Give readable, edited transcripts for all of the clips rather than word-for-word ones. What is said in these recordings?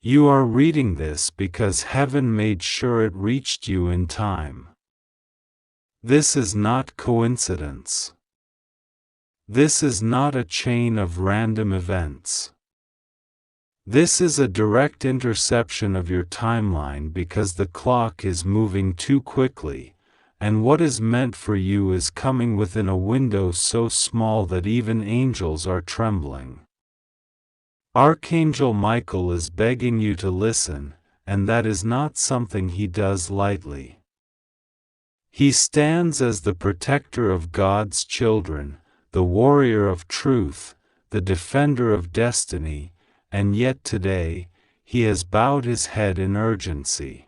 You are reading this because heaven made sure it reached you in time. This is not coincidence. This is not a chain of random events. This is a direct interception of your timeline because the clock is moving too quickly, and what is meant for you is coming within a window so small that even angels are trembling. Archangel Michael is begging you to listen, and that is not something he does lightly. He stands as the protector of God's children, the warrior of truth, the defender of destiny, and yet today, he has bowed his head in urgency.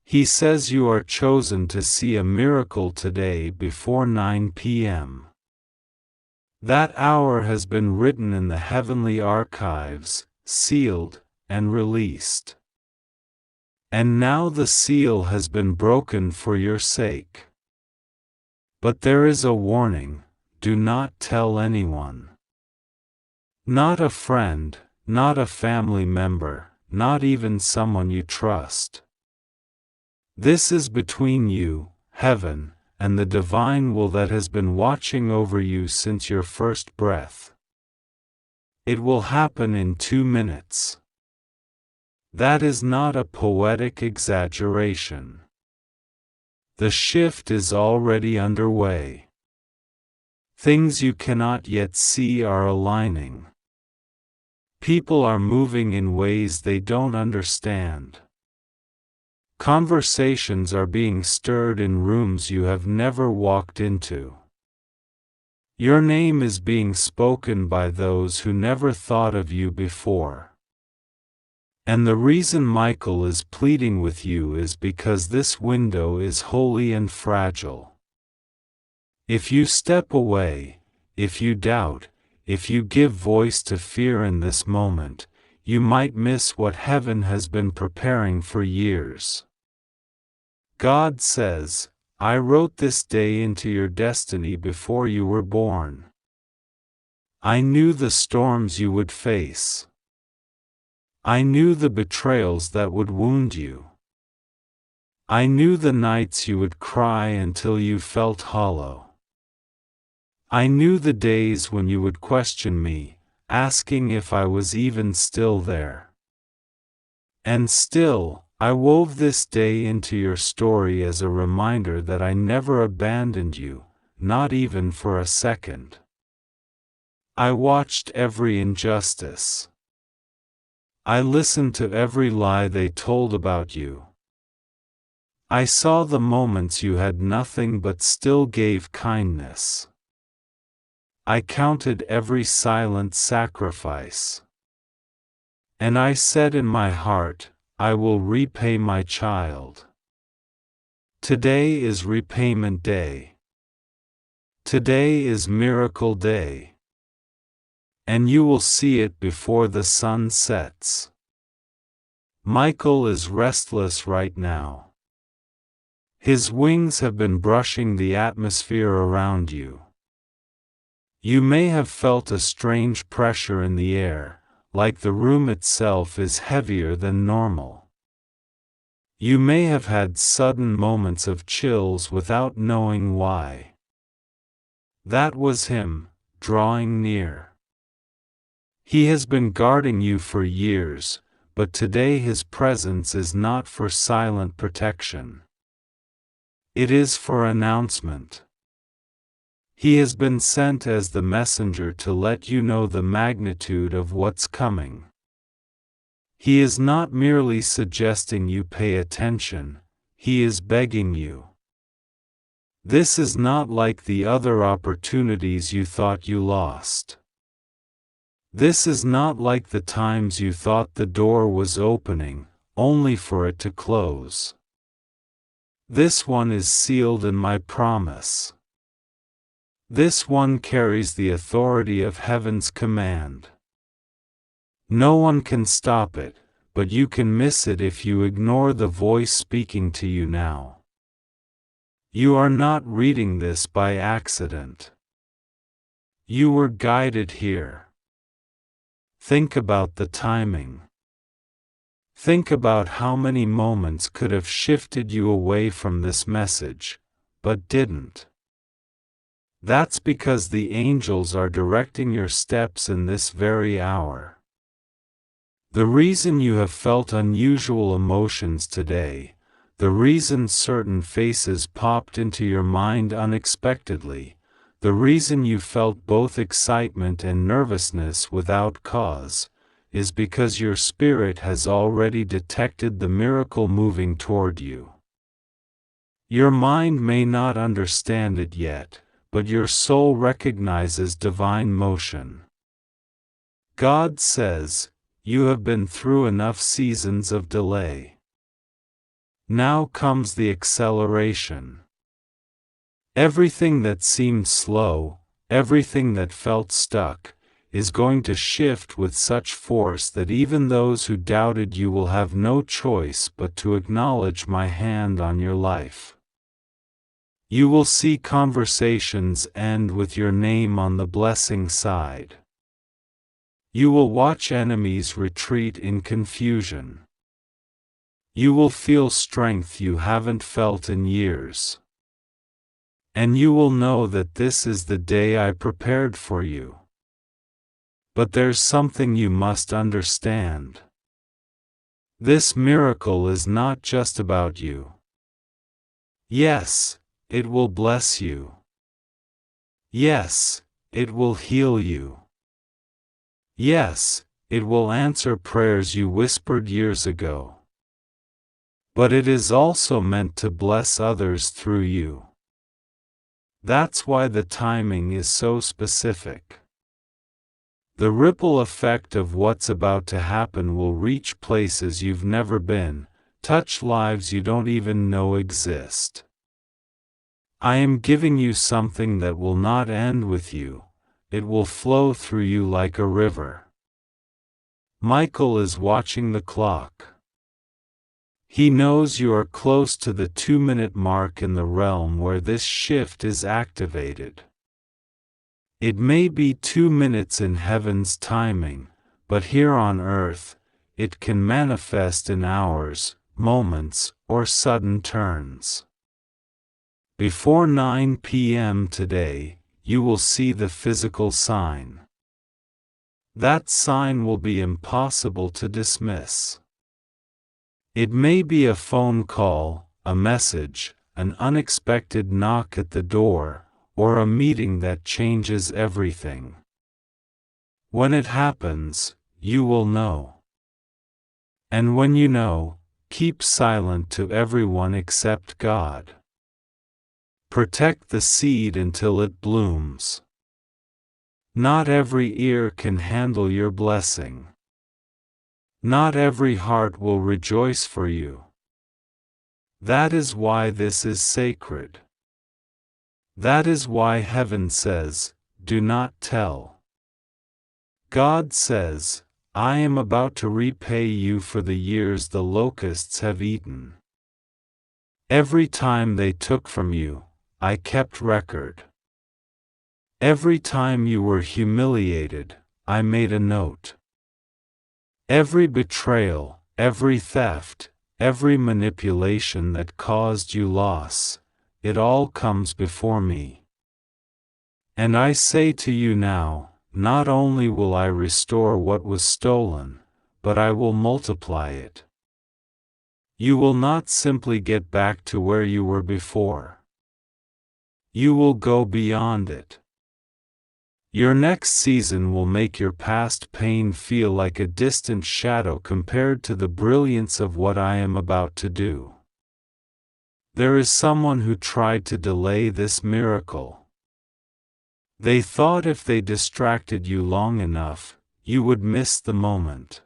He says you are chosen to see a miracle today before 9 p.m. That hour has been written in the heavenly archives, sealed, and released. And now the seal has been broken for your sake. But there is a warning: do not tell anyone. Not a friend, not a family member, not even someone you trust. This is between you, heaven, and the divine will that has been watching over you since your first breath. It will happen in 2 minutes. That is not a poetic exaggeration. The shift is already underway. Things you cannot yet see are aligning. People are moving in ways they don't understand. Conversations are being stirred in rooms you have never walked into. Your name is being spoken by those who never thought of you before. And the reason Michael is pleading with you is because this window is holy and fragile. If you step away, if you doubt, if you give voice to fear in this moment, you might miss what heaven has been preparing for years. God says, I wrote this day into your destiny before you were born. I knew the storms you would face. I knew the betrayals that would wound you. I knew the nights you would cry until you felt hollow. I knew the days when you would question me, asking if I was even still there. And still, I wove this day into your story as a reminder that I never abandoned you, not even for a second. I watched every injustice. I listened to every lie they told about you. I saw the moments you had nothing but still gave kindness. I counted every silent sacrifice. And I said in my heart, I will repay my child. Today is repayment day. Today is miracle day. And you will see it before the sun sets. Michael is restless right now. His wings have been brushing the atmosphere around you. You may have felt a strange pressure in the air, like the room itself is heavier than normal. You may have had sudden moments of chills without knowing why. That was him, drawing near. He has been guarding you for years, but today his presence is not for silent protection. It is for announcement. He has been sent as the messenger to let you know the magnitude of what's coming. He is not merely suggesting you pay attention, he is begging you. This is not like the other opportunities you thought you lost. This is not like the times you thought the door was opening, only for it to close. This one is sealed in my promise. This one carries the authority of heaven's command. No one can stop it, but you can miss it if you ignore the voice speaking to you now. You are not reading this by accident. You were guided here. Think about the timing. Think about how many moments could have shifted you away from this message, but didn't. That's because the angels are directing your steps in this very hour. The reason you have felt unusual emotions today, the reason certain faces popped into your mind unexpectedly, the reason you felt both excitement and nervousness without cause, is because your spirit has already detected the miracle moving toward you. Your mind may not understand it yet, but your soul recognizes divine motion. God says, "You have been through enough seasons of delay. Now comes the acceleration." Everything that seemed slow, everything that felt stuck, is going to shift with such force that even those who doubted you will have no choice but to acknowledge my hand on your life. You will see conversations end with your name on the blessing side. You will watch enemies retreat in confusion. You will feel strength you haven't felt in years. And you will know that this is the day I prepared for you. But there's something you must understand. This miracle is not just about you. Yes, it will bless you. Yes, it will heal you. Yes, it will answer prayers you whispered years ago. But it is also meant to bless others through you. That's why the timing is so specific. The ripple effect of what's about to happen will reach places you've never been, touch lives you don't even know exist. I am giving you something that will not end with you, it will flow through you like a river. Michael is watching the clock. He knows you are close to the 2-minute mark in the realm where this shift is activated. It may be 2 minutes in heaven's timing, but here on earth, it can manifest in hours, moments, or sudden turns. Before 9 p.m. today, you will see the physical sign. That sign will be impossible to dismiss. It may be a phone call, a message, an unexpected knock at the door, or a meeting that changes everything. When it happens, you will know. And when you know, keep silent to everyone except God. Protect the seed until it blooms. Not every ear can handle your blessing. Not every heart will rejoice for you. That is why this is sacred. That is why heaven says, "Do not tell." God says, "I am about to repay you for the years the locusts have eaten. Every time they took from you, I kept record. Every time you were humiliated, I made a note. Every betrayal, every theft, every manipulation that caused you loss, it all comes before me. And I say to you now, not only will I restore what was stolen, but I will multiply it. You will not simply get back to where you were before. You will go beyond it. Your next season will make your past pain feel like a distant shadow compared to the brilliance of what I am about to do. There is someone who tried to delay this miracle. They thought if they distracted you long enough, you would miss the moment.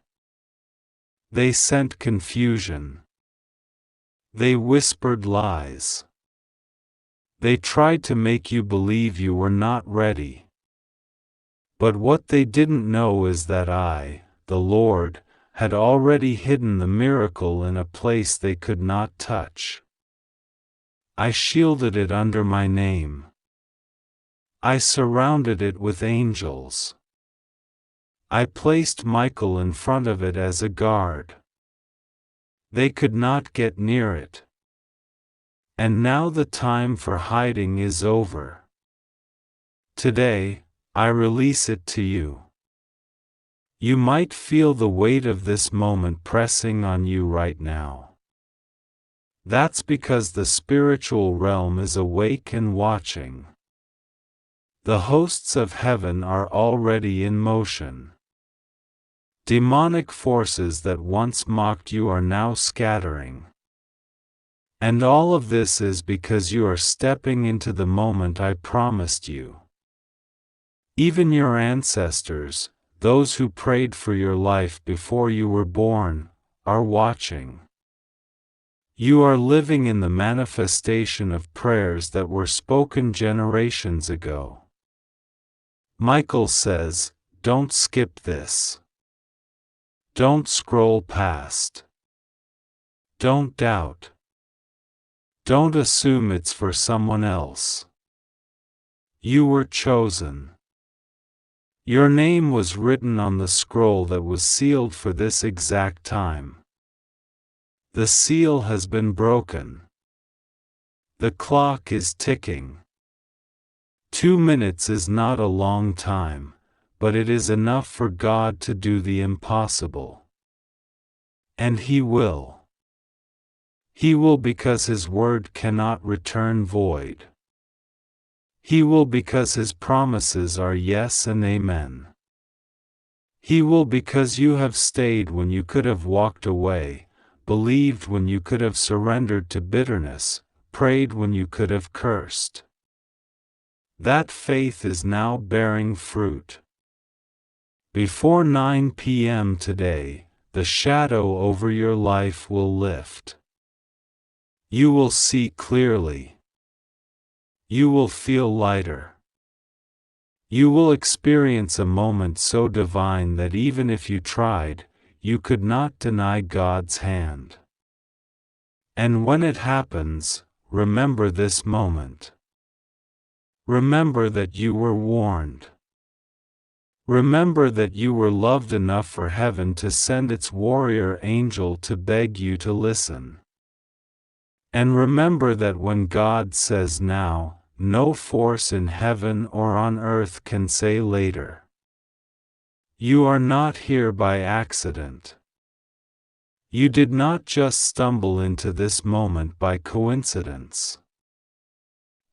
They sent confusion. They whispered lies. They tried to make you believe you were not ready. But what they didn't know is that I, the Lord, had already hidden the miracle in a place they could not touch. I shielded it under my name. I surrounded it with angels. I placed Michael in front of it as a guard. They could not get near it. And now the time for hiding is over. Today, I release it to you. You might feel the weight of this moment pressing on you right now. That's because the spiritual realm is awake and watching. The hosts of heaven are already in motion. Demonic forces that once mocked you are now scattering. And all of this is because you are stepping into the moment I promised you. Even your ancestors, those who prayed for your life before you were born, are watching. You are living in the manifestation of prayers that were spoken generations ago. Michael says, don't skip this. Don't scroll past. Don't doubt. Don't assume it's for someone else. You were chosen. Your name was written on the scroll that was sealed for this exact time. The seal has been broken. The clock is ticking. 2 minutes is not a long time, but it is enough for God to do the impossible. And He will. He will because His word cannot return void. He will because His promises are yes and amen. He will because you have stayed when you could have walked away, believed when you could have surrendered to bitterness, prayed when you could have cursed. That faith is now bearing fruit. Before 9 p.m. today, the shadow over your life will lift. You will see clearly. You will feel lighter. You will experience a moment so divine that even if you tried, you could not deny God's hand. And when it happens, remember this moment. Remember that you were warned. Remember that you were loved enough for heaven to send its warrior angel to beg you to listen. And remember that when God says now, no force in heaven or on earth can say later. You are not here by accident. You did not just stumble into this moment by coincidence.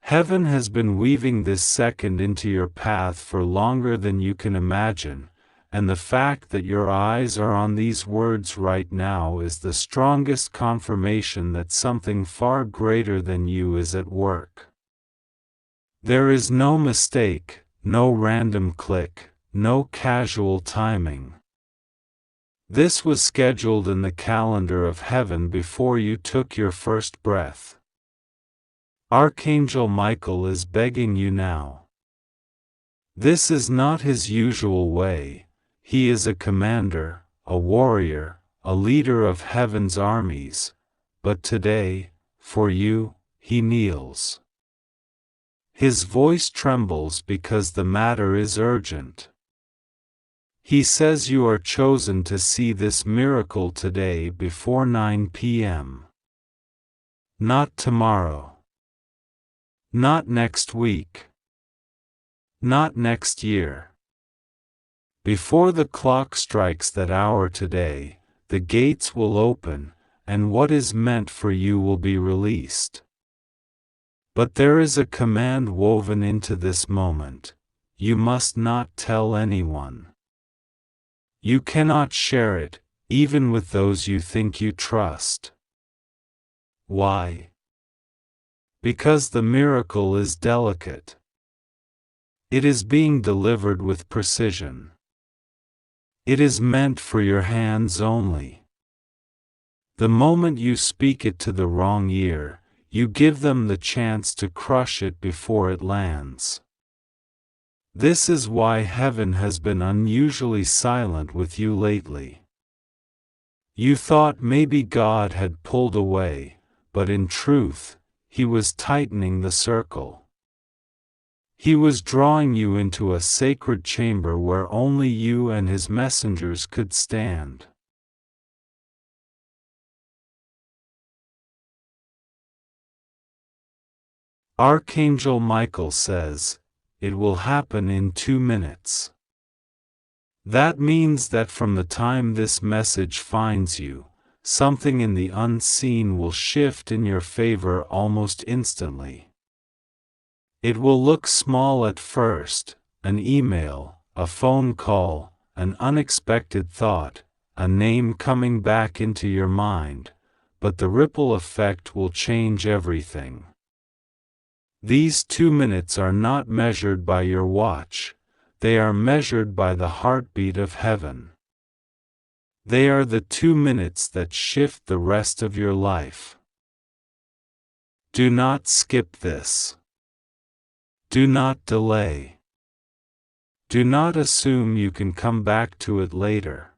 Heaven has been weaving this second into your path for longer than you can imagine, and the fact that your eyes are on these words right now is the strongest confirmation that something far greater than you is at work. There is no mistake, no random click, no casual timing. This was scheduled in the calendar of heaven before you took your first breath. Archangel Michael is begging you now. This is not his usual way. He is a commander, a warrior, a leader of heaven's armies, but today, for you, he kneels. His voice trembles because the matter is urgent. He says you are chosen to see this miracle today before 9 p.m. Not tomorrow. Not next week. Not next year. Before the clock strikes that hour today, the gates will open, and what is meant for you will be released. But there is a command woven into this moment. You must not tell anyone. You cannot share it, even with those you think you trust. Why? Because the miracle is delicate. It is being delivered with precision. It is meant for your hands only. The moment you speak it to the wrong ear, you give them the chance to crush it before it lands. This is why heaven has been unusually silent with you lately. You thought maybe God had pulled away, but in truth, He was tightening the circle. He was drawing you into a sacred chamber where only you and His messengers could stand. Archangel Michael says, "It will happen in 2 minutes." That means that from the time this message finds you, something in the unseen will shift in your favor almost instantly. It will look small at first: an email, a phone call, an unexpected thought, a name coming back into your mind, but the ripple effect will change everything. These 2 minutes are not measured by your watch, they are measured by the heartbeat of heaven. They are the 2 minutes that shift the rest of your life. Do not skip this. Do not delay. Do not assume you can come back to it later.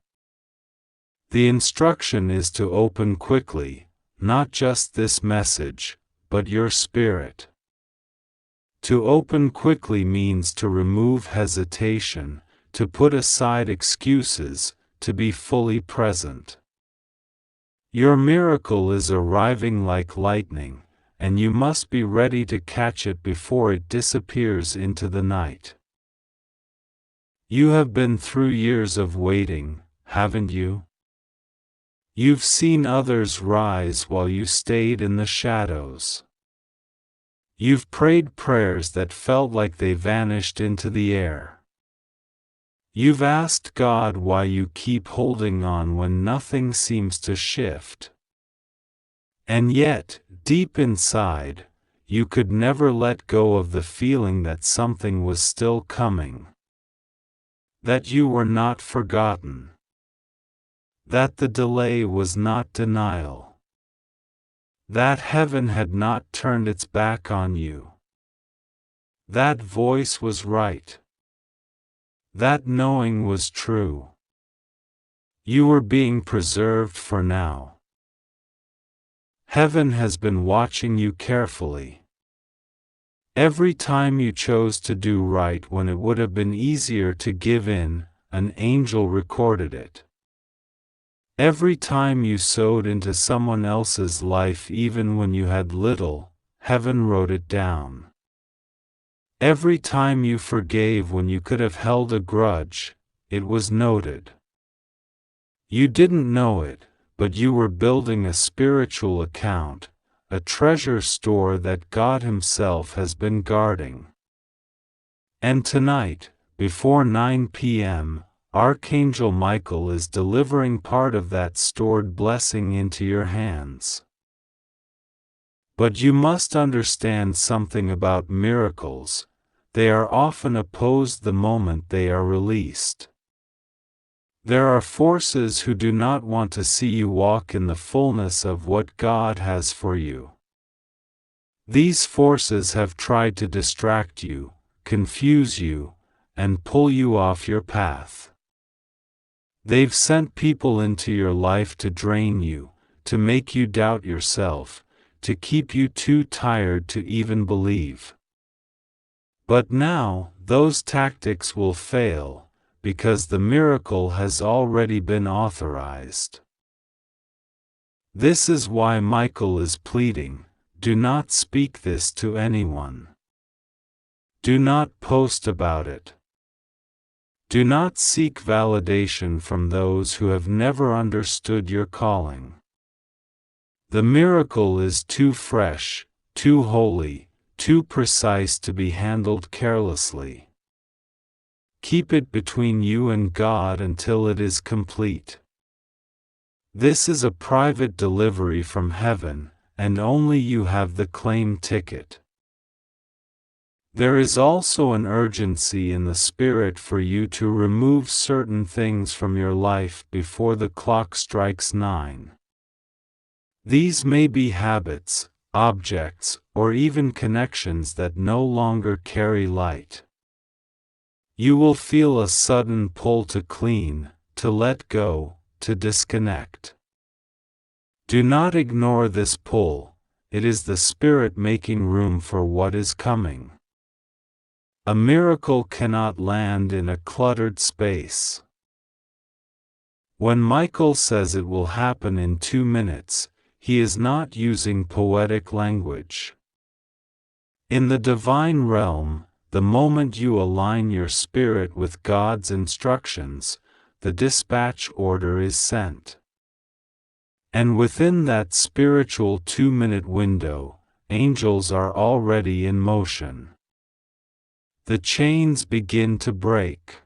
The instruction is to open quickly, not just this message, but your spirit. To open quickly means to remove hesitation, to put aside excuses, to be fully present. Your miracle is arriving like lightning, and you must be ready to catch it before it disappears into the night. You have been through years of waiting, haven't you? You've seen others rise while you stayed in the shadows. You've prayed prayers that felt like they vanished into the air. You've asked God why you keep holding on when nothing seems to shift. And yet, deep inside, you could never let go of the feeling that something was still coming. That you were not forgotten. That the delay was not denial. That heaven had not turned its back on you. That voice was right. That knowing was true. You were being preserved for now. Heaven has been watching you carefully. Every time you chose to do right when it would have been easier to give in, an angel recorded it. Every time you sowed into someone else's life even when you had little, heaven wrote it down. Every time you forgave when you could have held a grudge, it was noted. You didn't know it, but you were building a spiritual account, a treasure store that God Himself has been guarding. And tonight, before 9 p.m., Archangel Michael is delivering part of that stored blessing into your hands. But you must understand something about miracles: they are often opposed the moment they are released. There are forces who do not want to see you walk in the fullness of what God has for you. These forces have tried to distract you, confuse you, and pull you off your path. They've sent people into your life to drain you, to make you doubt yourself, to keep you too tired to even believe. But now, those tactics will fail, because the miracle has already been authorized. This is why Michael is pleading, do not speak this to anyone. Do not post about it. Do not seek validation from those who have never understood your calling. The miracle is too fresh, too holy, too precise to be handled carelessly. Keep it between you and God until it is complete. This is a private delivery from heaven, and only you have the claim ticket. There is also an urgency in the Spirit for you to remove certain things from your life before the clock strikes 9. These may be habits, objects, or even connections that no longer carry light. You will feel a sudden pull to clean, to let go, to disconnect. Do not ignore this pull, it is the Spirit making room for what is coming. A miracle cannot land in a cluttered space. When Michael says it will happen in 2 minutes, he is not using poetic language. In the divine realm, the moment you align your spirit with God's instructions, the dispatch order is sent. And within that spiritual 2-minute window, angels are already in motion. The chains begin to break.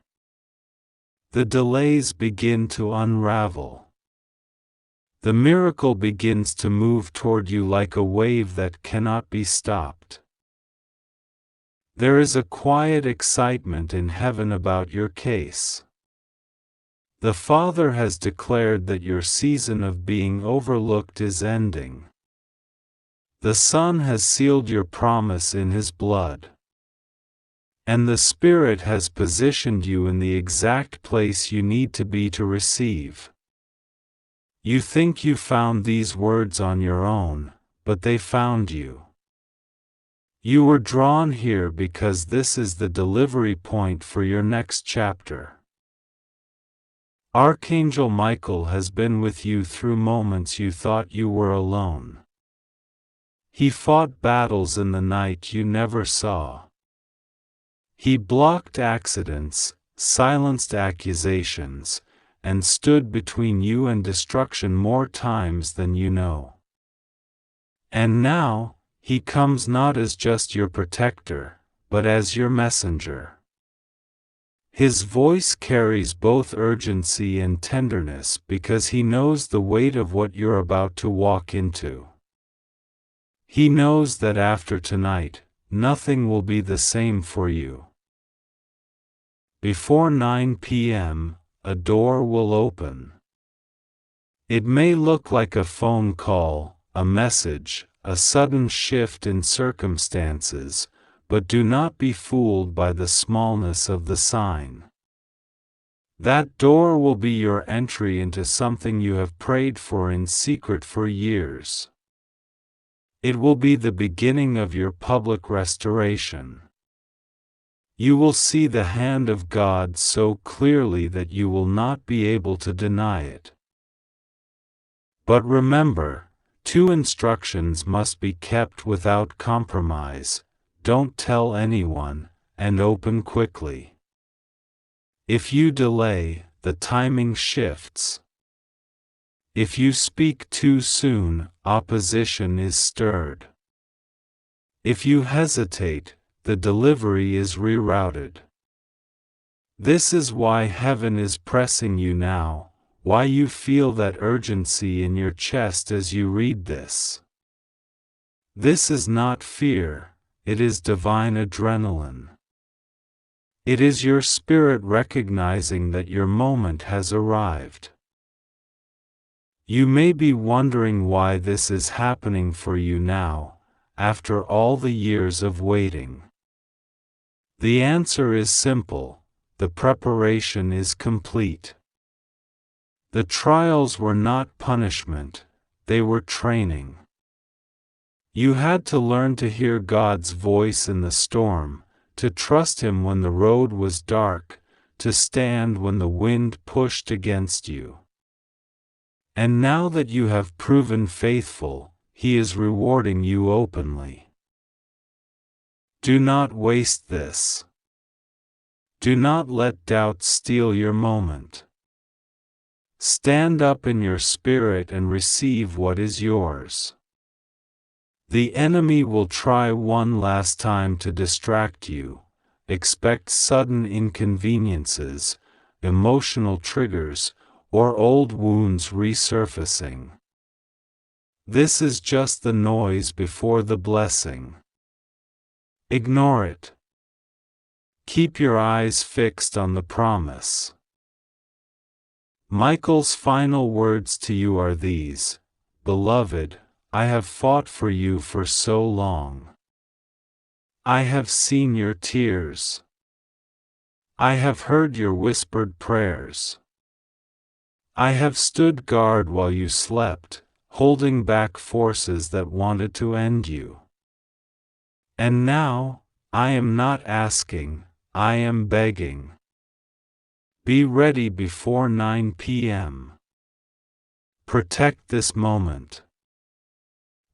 The delays begin to unravel. The miracle begins to move toward you like a wave that cannot be stopped. There is a quiet excitement in heaven about your case. The Father has declared that your season of being overlooked is ending. The Son has sealed your promise in His blood. And the Spirit has positioned you in the exact place you need to be to receive. You think you found these words on your own, but they found you. You were drawn here because this is the delivery point for your next chapter. Archangel Michael has been with you through moments you thought you were alone. He fought battles in the night you never saw. He blocked accidents, silenced accusations, and stood between you and destruction more times than you know. And now, He comes not as just your protector, but as your messenger. His voice carries both urgency and tenderness because He knows the weight of what you're about to walk into. He knows that after tonight, nothing will be the same for you. Before 9 p.m., a door will open. It may look like a phone call, a message, a sudden shift in circumstances, but do not be fooled by the smallness of the sign. That door will be your entry into something you have prayed for in secret for years. It will be the beginning of your public restoration. You will see the hand of God so clearly that you will not be able to deny it. But remember, 2 instructions must be kept without compromise: don't tell anyone, and open quickly. If you delay, the timing shifts. If you speak too soon, opposition is stirred. If you hesitate, the delivery is rerouted. This is why heaven is pressing you now, why you feel that urgency in your chest as you read this. This is not fear, it is divine adrenaline. It is your spirit recognizing that your moment has arrived. You may be wondering why this is happening for you now, after all the years of waiting. The answer is simple: the preparation is complete. The trials were not punishment, they were training. You had to learn to hear God's voice in the storm, to trust Him when the road was dark, to stand when the wind pushed against you. And now that you have proven faithful, He is rewarding you openly. Do not waste this. Do not let doubt steal your moment. Stand up in your spirit and receive what is yours. The enemy will try one last time to distract you. Expect sudden inconveniences, emotional triggers, or old wounds resurfacing. This is just the noise before the blessing. Ignore it. Keep your eyes fixed on the promise. Michael's final words to you are these: Beloved, I have fought for you for so long. I have seen your tears. I have heard your whispered prayers. I have stood guard while you slept, holding back forces that wanted to end you. And now, I am not asking, I am begging. Be ready before 9 p.m. Protect this moment.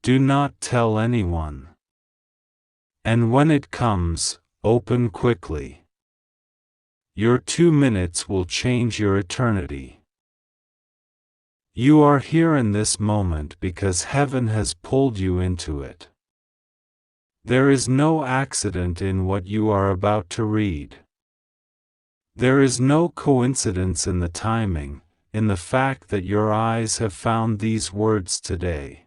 Do not tell anyone. And when it comes, open quickly. Your 2 minutes will change your eternity. You are here in this moment because heaven has pulled you into it. There is no accident in what you are about to read. There is no coincidence in the timing, in the fact that your eyes have found these words today.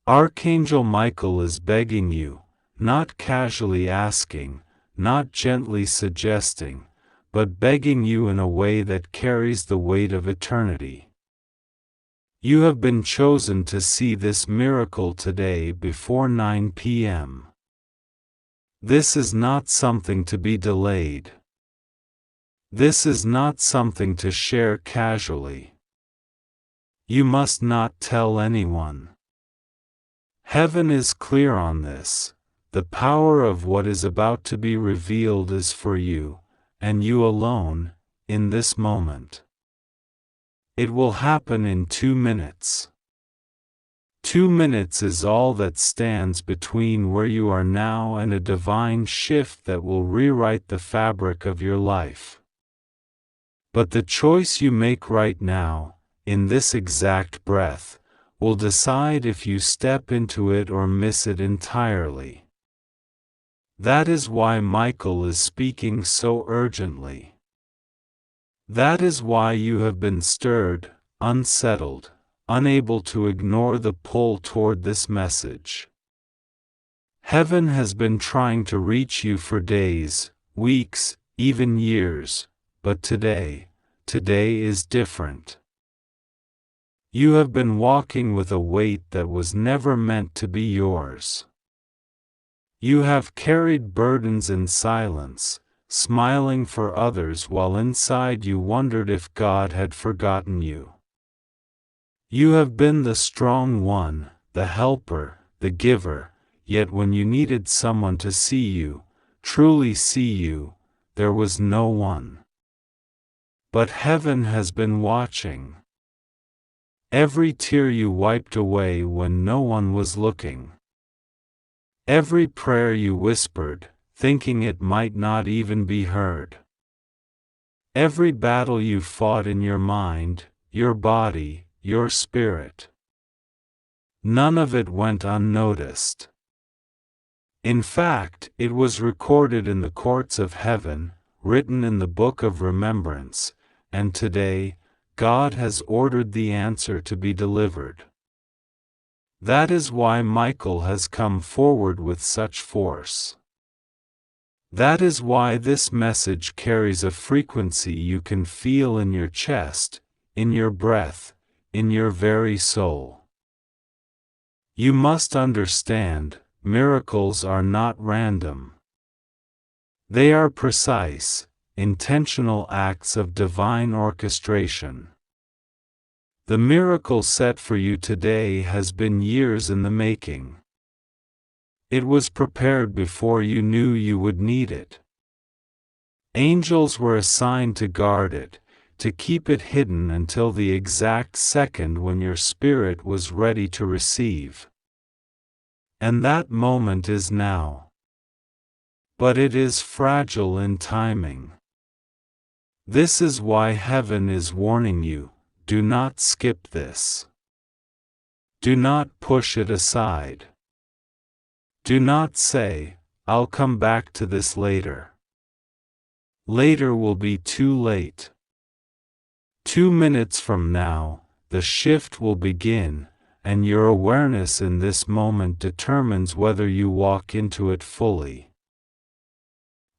Archangel Michael is begging you, not casually asking, not gently suggesting, but begging you in a way that carries the weight of eternity. You have been chosen to see this miracle today before 9 p.m. This is not something to be delayed. This is not something to share casually. You must not tell anyone. Heaven is clear on this. The power of what is about to be revealed is for you, and you alone, in this moment. It will happen in 2 minutes. 2 minutes is all that stands between where you are now and a divine shift that will rewrite the fabric of your life. But the choice you make right now, in this exact breath, will decide if you step into it or miss it entirely. That is why Michael is speaking so urgently. That is why you have been stirred, unsettled, unable to ignore the pull toward this message. Heaven has been trying to reach you for days, weeks, even years, but today is different. You have been walking with a weight that was never meant to be yours. You have carried burdens in silence, smiling for others while inside you wondered if God had forgotten you. You have been the strong one, the helper, the giver, yet when you needed someone to see you, truly see you, there was no one. But heaven has been watching. Every tear you wiped away when no one was looking. Every prayer you whispered, thinking it might not even be heard. Every battle you fought in your mind, your body, your spirit. None of it went unnoticed. In fact, it was recorded in the courts of heaven, written in the book of remembrance, and today, God has ordered the answer to be delivered. That is why Michael has come forward with such force. That is why this message carries a frequency you can feel in your chest, in your breath, in your very soul. You must understand, miracles are not random. They are precise, intentional acts of divine orchestration. The miracle set for you today has been years in the making. It was prepared before you knew you would need it. Angels were assigned to guard it, to keep it hidden until the exact second when your spirit was ready to receive. And that moment is now. But it is fragile in timing. This is why heaven is warning you, do not skip this. Do not push it aside. Do not say, I'll come back to this later. Later will be too late. 2 minutes from now, the shift will begin, and your awareness in this moment determines whether you walk into it fully.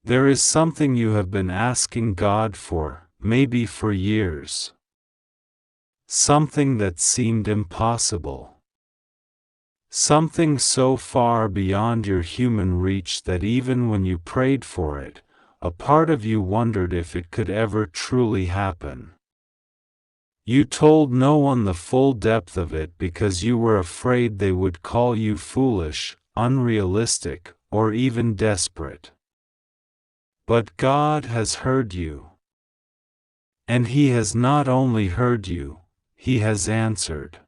There is something you have been asking God for, maybe for years. Something that seemed impossible. Something so far beyond your human reach that even when you prayed for it, a part of you wondered if it could ever truly happen. You told no one the full depth of it because you were afraid they would call you foolish, unrealistic, or even desperate. But God has heard you. And He has not only heard you, He has answered.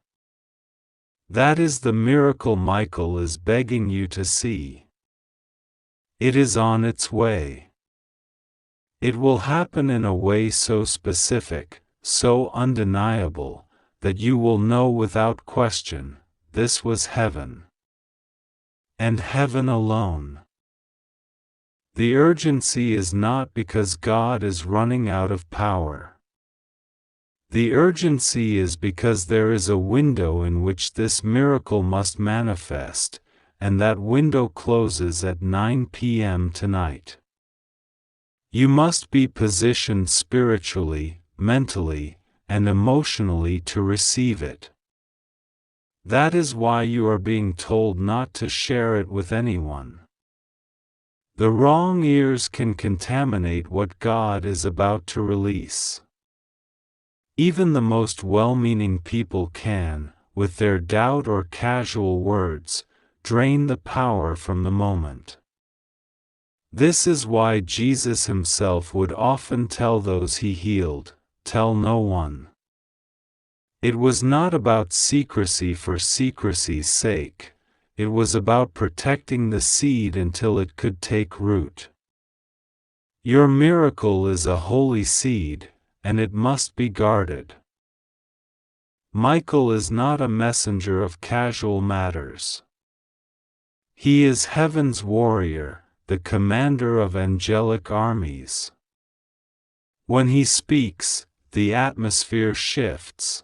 That is the miracle Michael is begging you to see. It is on its way. It will happen in a way so specific, so undeniable, that you will know without question, this was heaven. And heaven alone. The urgency is not because God is running out of power. The urgency is because there is a window in which this miracle must manifest, and that window closes at 9 p.m. tonight. You must be positioned spiritually, mentally, and emotionally to receive it. That is why you are being told not to share it with anyone. The wrong ears can contaminate what God is about to release. Even the most well-meaning people can, with their doubt or casual words, drain the power from the moment. This is why Jesus himself would often tell those he healed, "Tell no one." It was not about secrecy for secrecy's sake, it was about protecting the seed until it could take root. Your miracle is a holy seed, and it must be guarded. Michael is not a messenger of casual matters. He is heaven's warrior, the commander of angelic armies. When he speaks, the atmosphere shifts.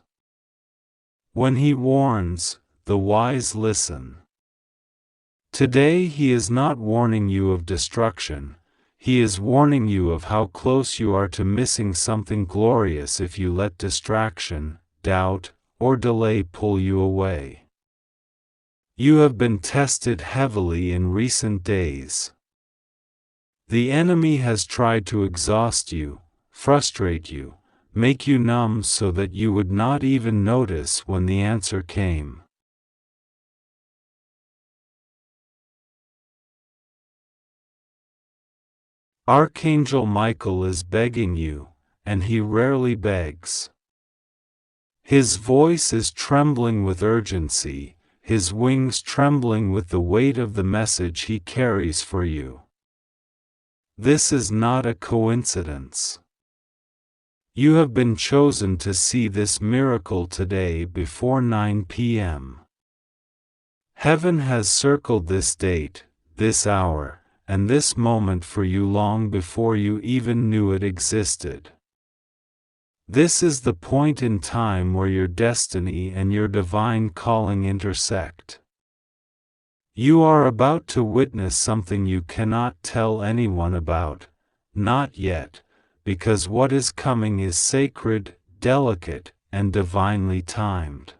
When he warns, the wise listen. Today he is not warning you of destruction. He is warning you of how close you are to missing something glorious if you let distraction, doubt, or delay pull you away. You have been tested heavily in recent days. The enemy has tried to exhaust you, frustrate you, make you numb so that you would not even notice when the answer came. Archangel Michael is begging you, and he rarely begs. His voice is trembling with urgency, his wings trembling with the weight of the message he carries for you. This is not a coincidence. You have been chosen to see this miracle today before 9 p.m. Heaven has circled this date, this hour, and this moment for you long before you even knew it existed. This is the point in time where your destiny and your divine calling intersect. You are about to witness something you cannot tell anyone about, not yet, because what is coming is sacred, delicate, and divinely timed.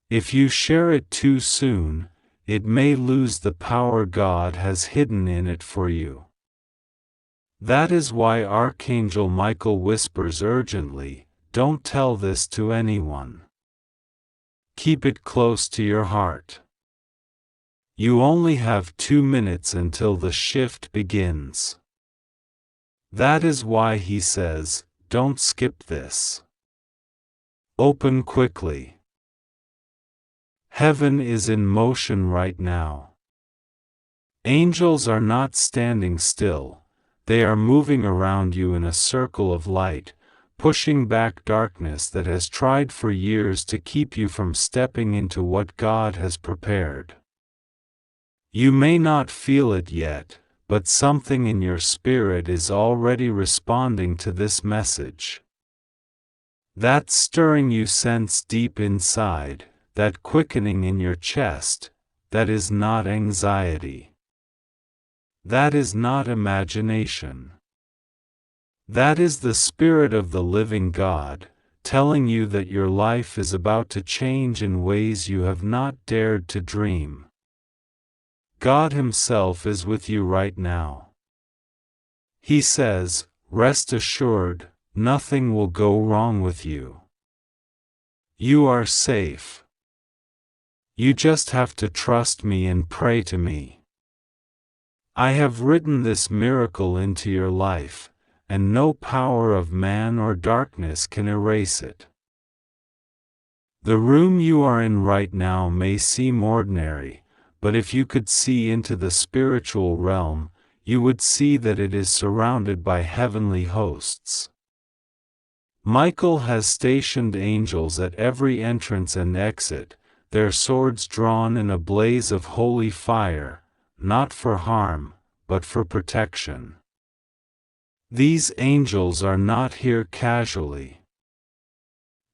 If you share it too soon, it may lose the power God has hidden in it for you. That is why Archangel Michael whispers urgently, "Don't tell this to anyone. Keep it close to your heart. You only have 2 minutes until the shift begins." That is why he says, "Don't skip this. Open quickly." Heaven is in motion right now. Angels are not standing still, they are moving around you in a circle of light, pushing back darkness that has tried for years to keep you from stepping into what God has prepared. You may not feel it yet, but something in your spirit is already responding to this message. That stirring you sense deep inside, that quickening in your chest, that is not anxiety. That is not imagination. That is the Spirit of the living God, telling you that your life is about to change in ways you have not dared to dream. God Himself is with you right now. He says, "Rest assured, nothing will go wrong with you. You are safe. You just have to trust me and pray to me. I have written this miracle into your life, and no power of man or darkness can erase it." The room you are in right now may seem ordinary, but if you could see into the spiritual realm, you would see that it is surrounded by heavenly hosts. Michael has stationed angels at every entrance and exit, their swords drawn in a blaze of holy fire, not for harm, but for protection. These angels are not here casually.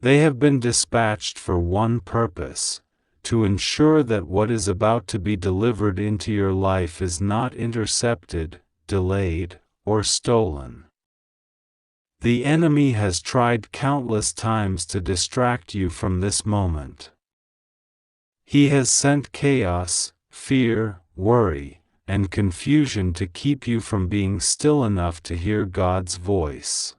They have been dispatched for one purpose: to ensure that what is about to be delivered into your life is not intercepted, delayed, or stolen. The enemy has tried countless times to distract you from this moment. He has sent chaos, fear, worry, and confusion to keep you from being still enough to hear God's voice.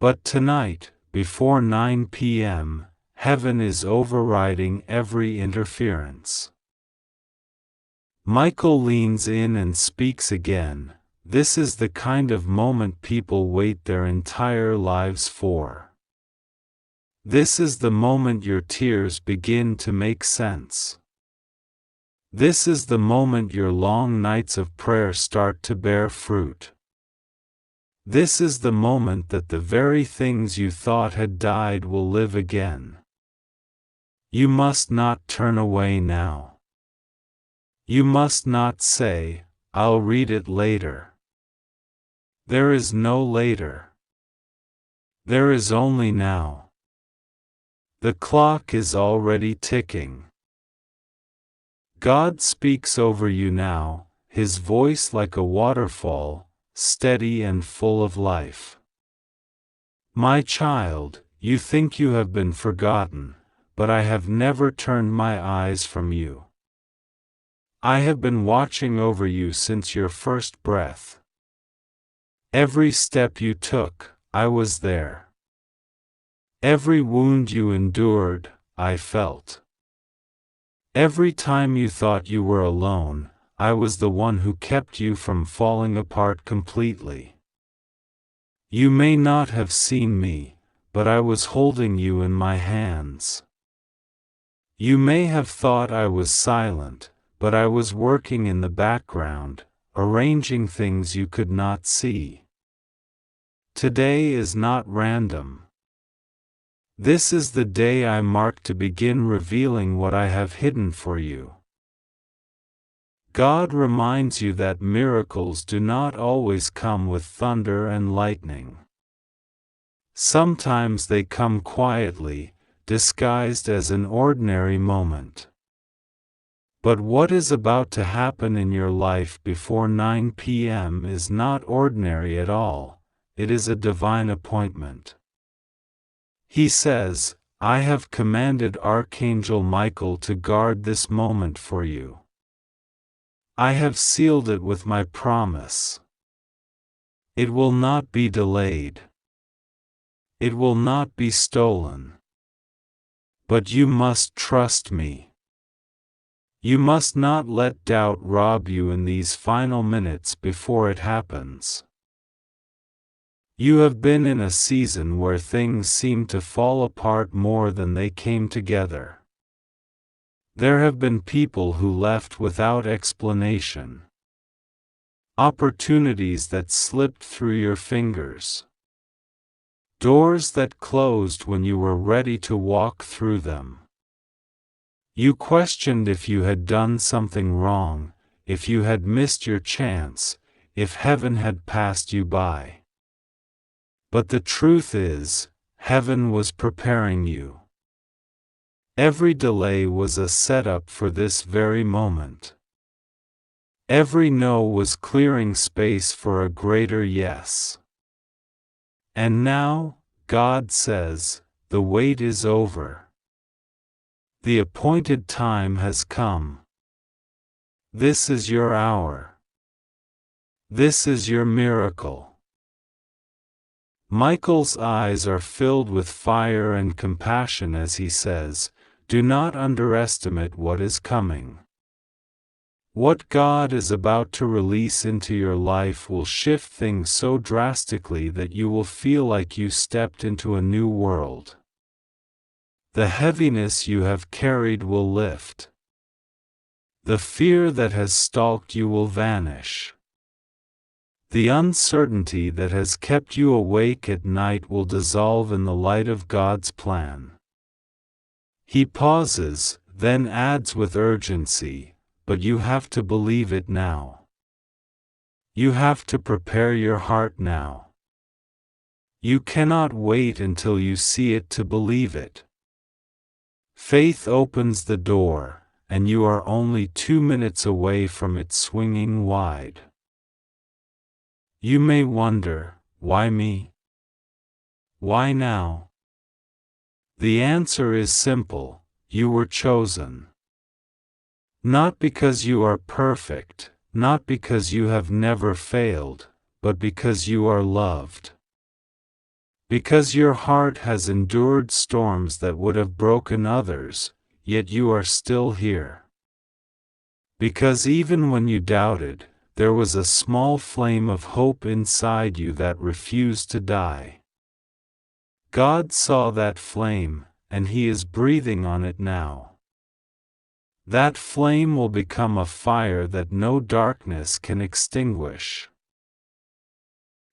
But tonight, before 9 p.m., heaven is overriding every interference. Michael leans in and speaks again. This is the kind of moment people wait their entire lives for. This is the moment your tears begin to make sense. This is the moment your long nights of prayer start to bear fruit. This is the moment that the very things you thought had died will live again. You must not turn away now. You must not say, "I'll read it later." There is no later. There is only now. The clock is already ticking. God speaks over you now, His voice like a waterfall, steady and full of life. My child, you think you have been forgotten, but I have never turned my eyes from you. I have been watching over you since your first breath. Every step you took, I was there. Every wound you endured, I felt. Every time you thought you were alone, I was the one who kept you from falling apart completely. You may not have seen me, but I was holding you in my hands. You may have thought I was silent, but I was working in the background, arranging things you could not see. Today is not random. This is the day I mark to begin revealing what I have hidden for you. God reminds you that miracles do not always come with thunder and lightning. Sometimes they come quietly, disguised as an ordinary moment. But what is about to happen in your life before 9 p.m. is not ordinary at all, it is a divine appointment. He says, "I have commanded Archangel Michael to guard this moment for you. I have sealed it with my promise. It will not be delayed. It will not be stolen. But you must trust me. You must not let doubt rob you in these final minutes before it happens. You have been in a season where things seem to fall apart more than they came together. There have been people who left without explanation. Opportunities that slipped through your fingers. Doors that closed when you were ready to walk through them. You questioned if you had done something wrong, if you had missed your chance, if heaven had passed you by. But the truth is, heaven was preparing you. Every delay was a setup for this very moment. Every no was clearing space for a greater yes. And now, God says, the wait is over. The appointed time has come. This is your hour. This is your miracle. Michael's eyes are filled with fire and compassion as he says, "Do not underestimate what is coming." What God is about to release into your life will shift things so drastically that you will feel like you stepped into a new world. The heaviness you have carried will lift. The fear that has stalked you will vanish. The uncertainty that has kept you awake at night will dissolve in the light of God's plan. He pauses, then adds with urgency, but you have to believe it now. You have to prepare your heart now. You cannot wait until you see it to believe it. Faith opens the door, and you are only 2 minutes away from it swinging wide. You may wonder, why me? Why now? The answer is simple: you were chosen. Not because you are perfect, not because you have never failed, but because you are loved. Because your heart has endured storms that would have broken others, yet you are still here. Because even when you doubted, there was a small flame of hope inside you that refused to die. God saw that flame, and He is breathing on it now. That flame will become a fire that no darkness can extinguish.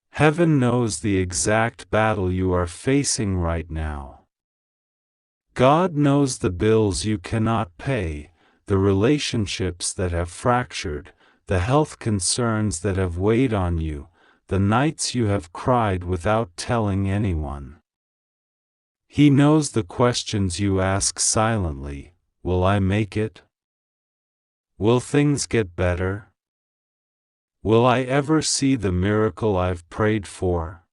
Heaven knows the exact battle you are facing right now. God knows the bills you cannot pay, the relationships that have fractured, the health concerns that have weighed on you, the nights you have cried without telling anyone. He knows the questions you ask silently: will I make it? Will things get better? Will I ever see the miracle I've prayed for?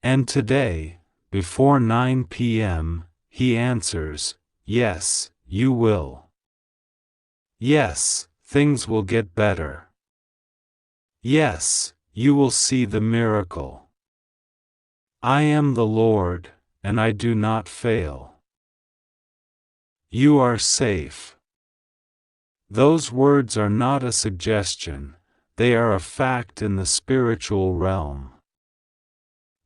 And today, before 9 p.m., He answers, yes, you will. Yes, things will get better. Yes, you will see the miracle. I am the Lord, and I do not fail. You are safe. Those words are not a suggestion, they are a fact in the spiritual realm.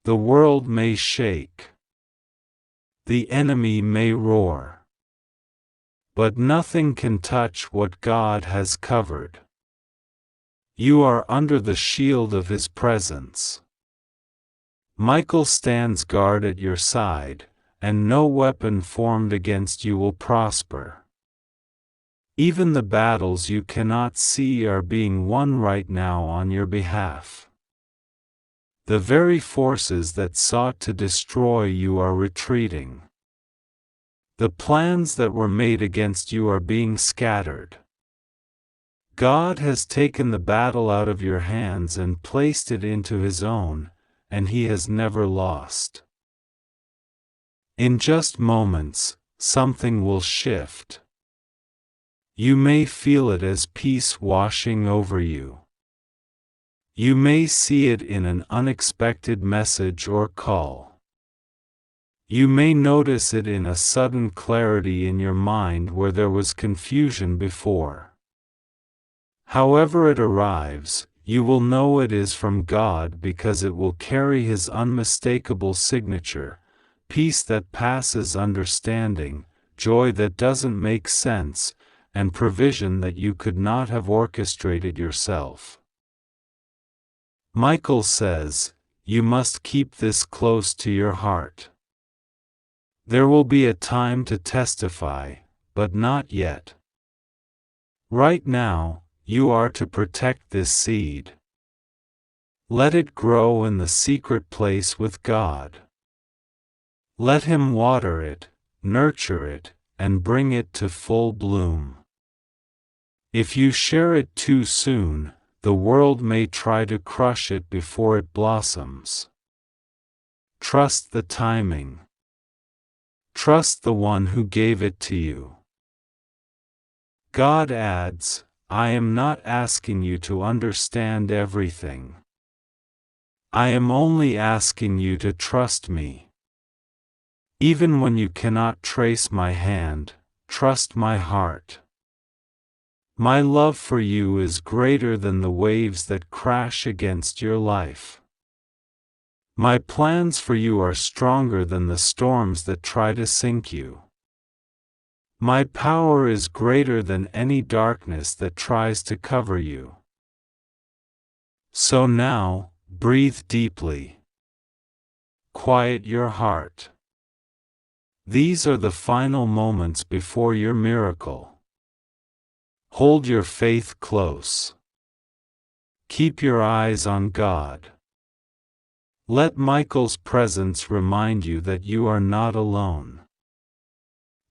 The world may shake. The enemy may roar. But nothing can touch what God has covered. You are under the shield of His presence. Michael stands guard at your side, and no weapon formed against you will prosper. Even the battles you cannot see are being won right now on your behalf. The very forces that sought to destroy you are retreating. The plans that were made against you are being scattered. God has taken the battle out of your hands and placed it into His own, and He has never lost. In just moments, something will shift. You may feel it as peace washing over you. You may see it in an unexpected message or call. You may notice it in a sudden clarity in your mind where there was confusion before. However it arrives, you will know it is from God because it will carry His unmistakable signature: peace that passes understanding, joy that doesn't make sense, and provision that you could not have orchestrated yourself. Michael says, you must keep this close to your heart. There will be a time to testify, but not yet. Right now, you are to protect this seed. Let it grow in the secret place with God. Let Him water it, nurture it, and bring it to full bloom. If you share it too soon, the world may try to crush it before it blossoms. Trust the timing. Trust the One who gave it to you. God adds, I am not asking you to understand everything. I am only asking you to trust me. Even when you cannot trace my hand, trust my heart. My love for you is greater than the waves that crash against your life. My plans for you are stronger than the storms that try to sink you. My power is greater than any darkness that tries to cover you. So now, breathe deeply. Quiet your heart. These are the final moments before your miracle. Hold your faith close. Keep your eyes on God. Let Michael's presence remind you that you are not alone.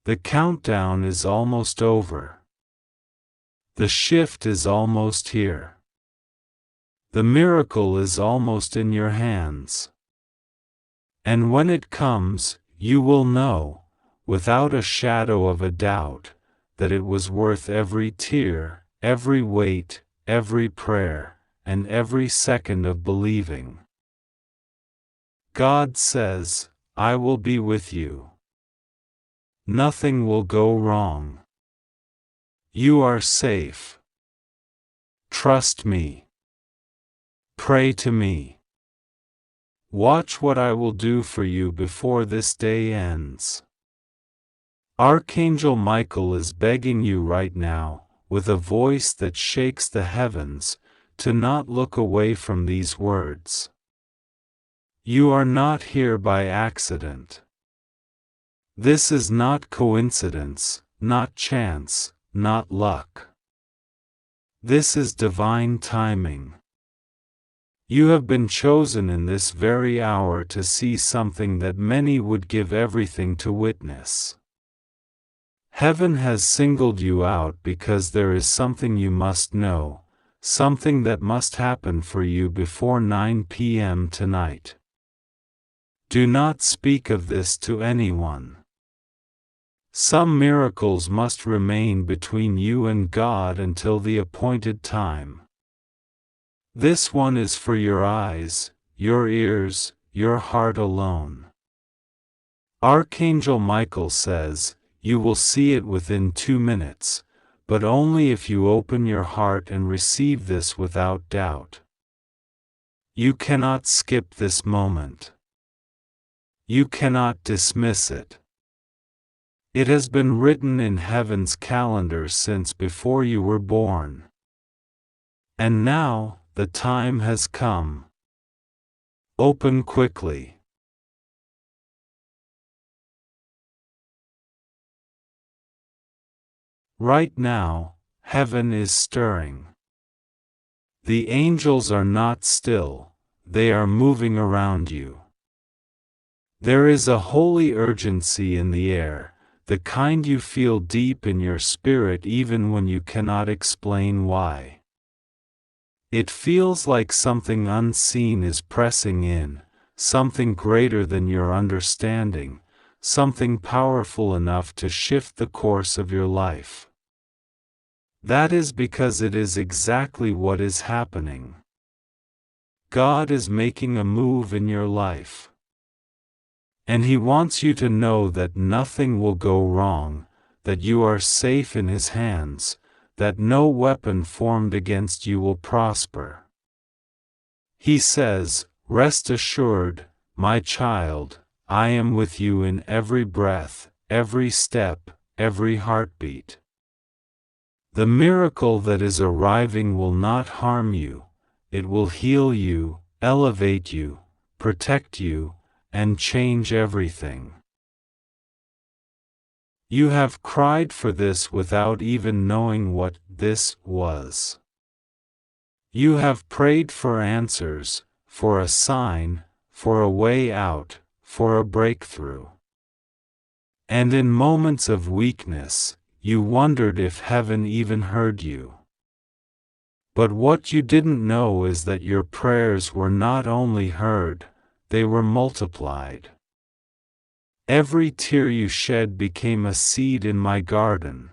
The countdown is almost over. The shift is almost here. The miracle is almost in your hands. And when it comes, you will know, without a shadow of a doubt, that it was worth every tear, every wait, every prayer, and every second of believing. God says, I will be with you. Nothing will go wrong. You are safe. Trust me. Pray to me. Watch what I will do for you before this day ends. Archangel Michael is begging you right now, with a voice that shakes the heavens, to not look away from these words. You are not here by accident. This is not coincidence, not chance, not luck. This is divine timing. You have been chosen in this very hour to see something that many would give everything to witness. Heaven has singled you out because there is something you must know, something that must happen for you before 9 p.m. tonight. Do not speak of this to anyone. Some miracles must remain between you and God until the appointed time. This one is for your eyes, your ears, your heart alone. Archangel Michael says, you will see it within 2 minutes, but only if you open your heart and receive this without doubt. You cannot skip this moment. You cannot dismiss it. It has been written in heaven's calendar since before you were born. And now, the time has come. Open quickly. Right now, heaven is stirring. The angels are not still, they are moving around you. There is a holy urgency in the air, the kind you feel deep in your spirit even when you cannot explain why. It feels like something unseen is pressing in, something greater than your understanding, something powerful enough to shift the course of your life. That is because it is exactly what is happening. God is making a move in your life. And He wants you to know that nothing will go wrong, that you are safe in His hands, that no weapon formed against you will prosper. He says, rest assured, my child, I am with you in every breath, every step, every heartbeat. The miracle that is arriving will not harm you, it will heal you, elevate you, protect you, and change everything. You have cried for this without even knowing what this was. You have prayed for answers, for a sign, for a way out, for a breakthrough. And in moments of weakness, you wondered if heaven even heard you. But what you didn't know is that your prayers were not only heard, they were multiplied. Every tear you shed became a seed in my garden.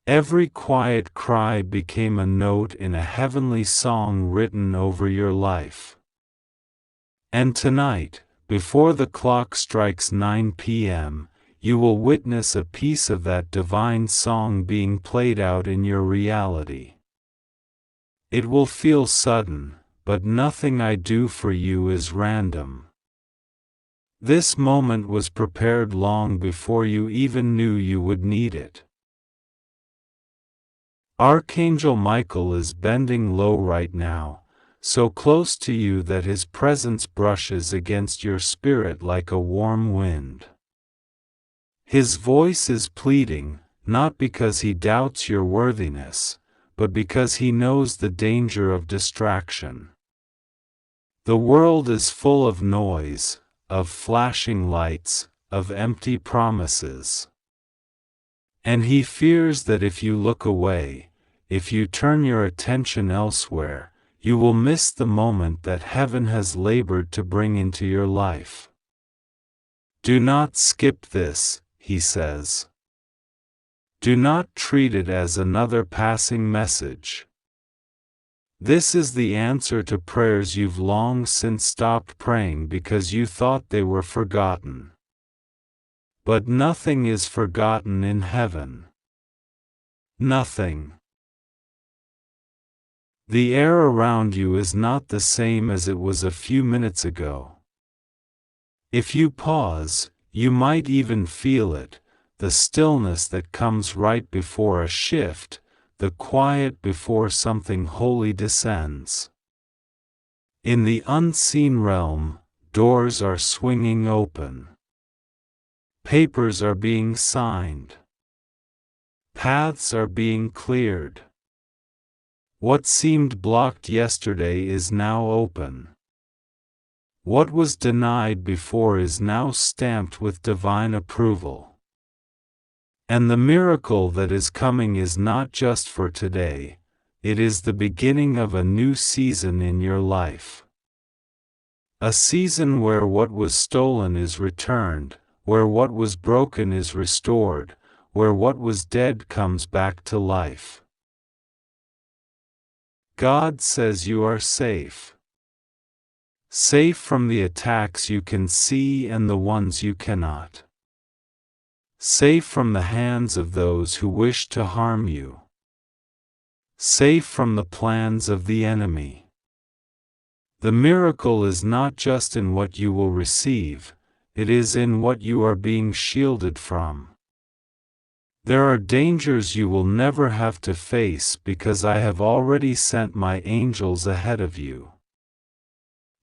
Every quiet cry became a note in a heavenly song written over your life. And tonight, before the clock strikes 9 p.m., you will witness a piece of that divine song being played out in your reality. It will feel sudden, but nothing I do for you is random. This moment was prepared long before you even knew you would need it. Archangel Michael is bending low right now, so close to you that his presence brushes against your spirit like a warm wind. His voice is pleading, not because he doubts your worthiness, but because he knows the danger of distraction. The world is full of noise, of flashing lights, of empty promises. And he fears that if you look away, if you turn your attention elsewhere, you will miss the moment that heaven has labored to bring into your life. Do not skip this, he says. Do not treat it as another passing message. This is the answer to prayers you've long since stopped praying because you thought they were forgotten. But nothing is forgotten in heaven. Nothing. The air around you is not the same as it was a few minutes ago. If you pause, you might even feel it, the stillness that comes right before a shift, the quiet before something holy descends. In the unseen realm, doors are swinging open. Papers are being signed. Paths are being cleared. What seemed blocked yesterday is now open. What was denied before is now stamped with divine approval. And the miracle that is coming is not just for today, it is the beginning of a new season in your life. A season where what was stolen is returned, where what was broken is restored, where what was dead comes back to life. God says you are safe. Safe from the attacks you can see and the ones you cannot. Safe from the hands of those who wish to harm you. Safe from the plans of the enemy. The miracle is not just in what you will receive, it is in what you are being shielded from. There are dangers you will never have to face because I have already sent my angels ahead of you.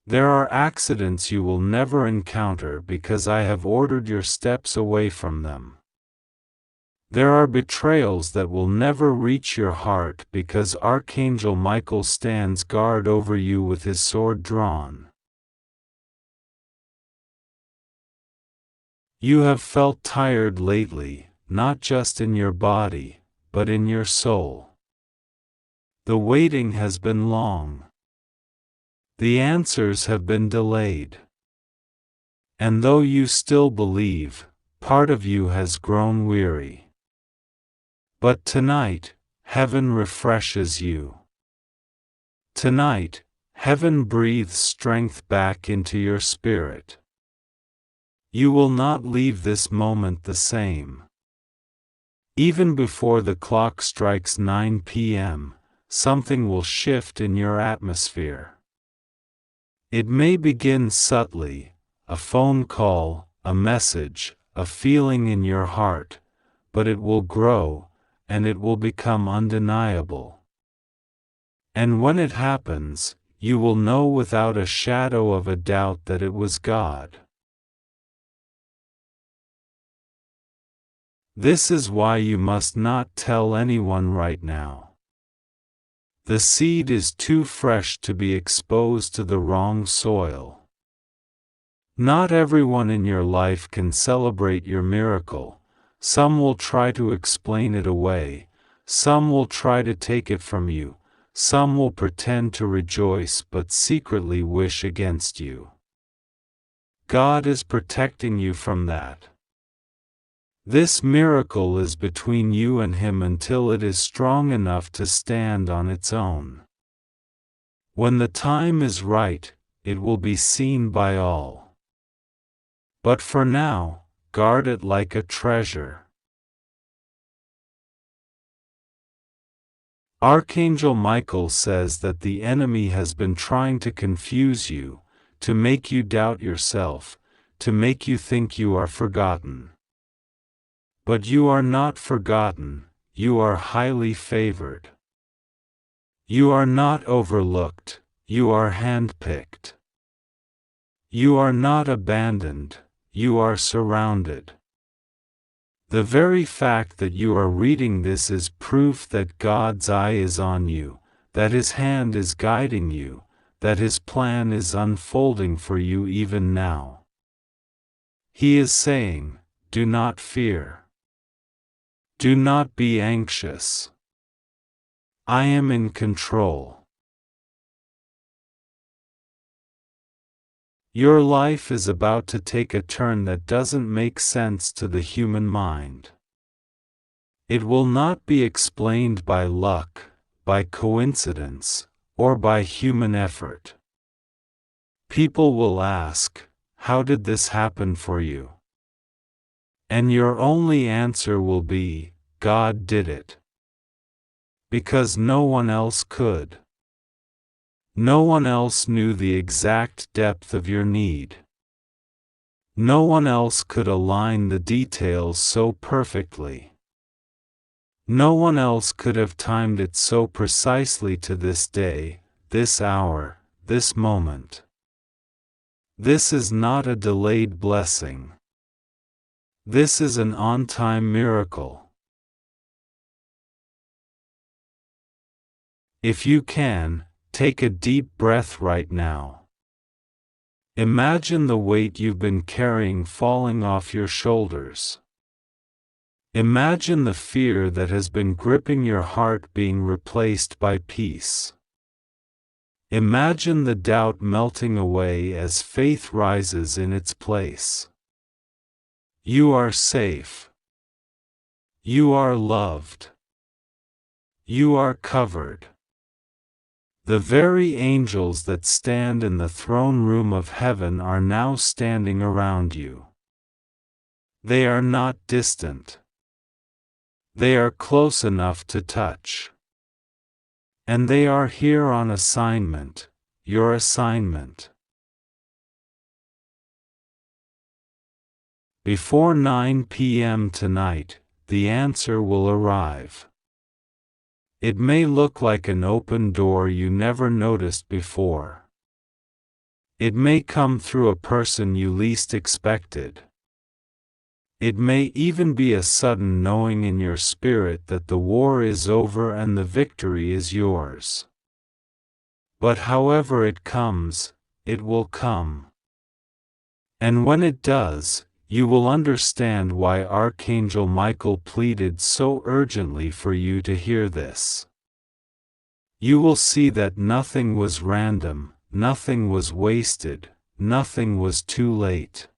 There are accidents you will never encounter because I have ordered your steps away from them. There are betrayals that will never reach your heart because Archangel Michael stands guard over you with his sword drawn. You have felt tired lately, not just in your body, but in your soul. The waiting has been long. The answers have been delayed. And though you still believe, part of you has grown weary. But tonight, heaven refreshes you. Tonight, heaven breathes strength back into your spirit. You will not leave this moment the same. Even before the clock strikes 9 p.m., something will shift in your atmosphere. It may begin subtly, a phone call, a message, a feeling in your heart, but it will grow, and it will become undeniable. And when it happens, you will know without a shadow of a doubt that it was God. This is why you must not tell anyone right now. The seed is too fresh to be exposed to the wrong soil. Not everyone in your life can celebrate your miracle. Some will try to explain it away, some will try to take it from you, some will pretend to rejoice but secretly wish against you. God is protecting you from that. This miracle is between you and Him until it is strong enough to stand on its own. When the time is right, it will be seen by all. But for now, guard it like a treasure. Archangel Michael says that the enemy has been trying to confuse you, to make you doubt yourself, to make you think you are forgotten. But you are not forgotten, you are highly favored. You are not overlooked, you are handpicked. You are not abandoned, you are surrounded. The very fact that you are reading this is proof that God's eye is on you, that His hand is guiding you, that His plan is unfolding for you even now. He is saying, do not fear. Do not be anxious. I am in control. Your life is about to take a turn that doesn't make sense to the human mind. It will not be explained by luck, by coincidence, or by human effort. People will ask, how did this happen for you? And your only answer will be, God did it. Because no one else could. No one else knew the exact depth of your need. No one else could align the details so perfectly. No one else could have timed it so precisely to this day, this hour, this moment. This is not a delayed blessing. This is an on-time miracle. If you can, take a deep breath right now. Imagine the weight you've been carrying falling off your shoulders. Imagine the fear that has been gripping your heart being replaced by peace. Imagine the doubt melting away as faith rises in its place. You are safe. You are loved. You are covered. The very angels that stand in the throne room of heaven are now standing around you. They are not distant. They are close enough to touch. And they are here on assignment, your assignment. Before 9 p.m. tonight, the answer will arrive. It may look like an open door you never noticed before. It may come through a person you least expected. It may even be a sudden knowing in your spirit that the war is over and the victory is yours. But however it comes, it will come. And when it does, you will understand why Archangel Michael pleaded so urgently for you to hear this. You will see that nothing was random, nothing was wasted, nothing was too late.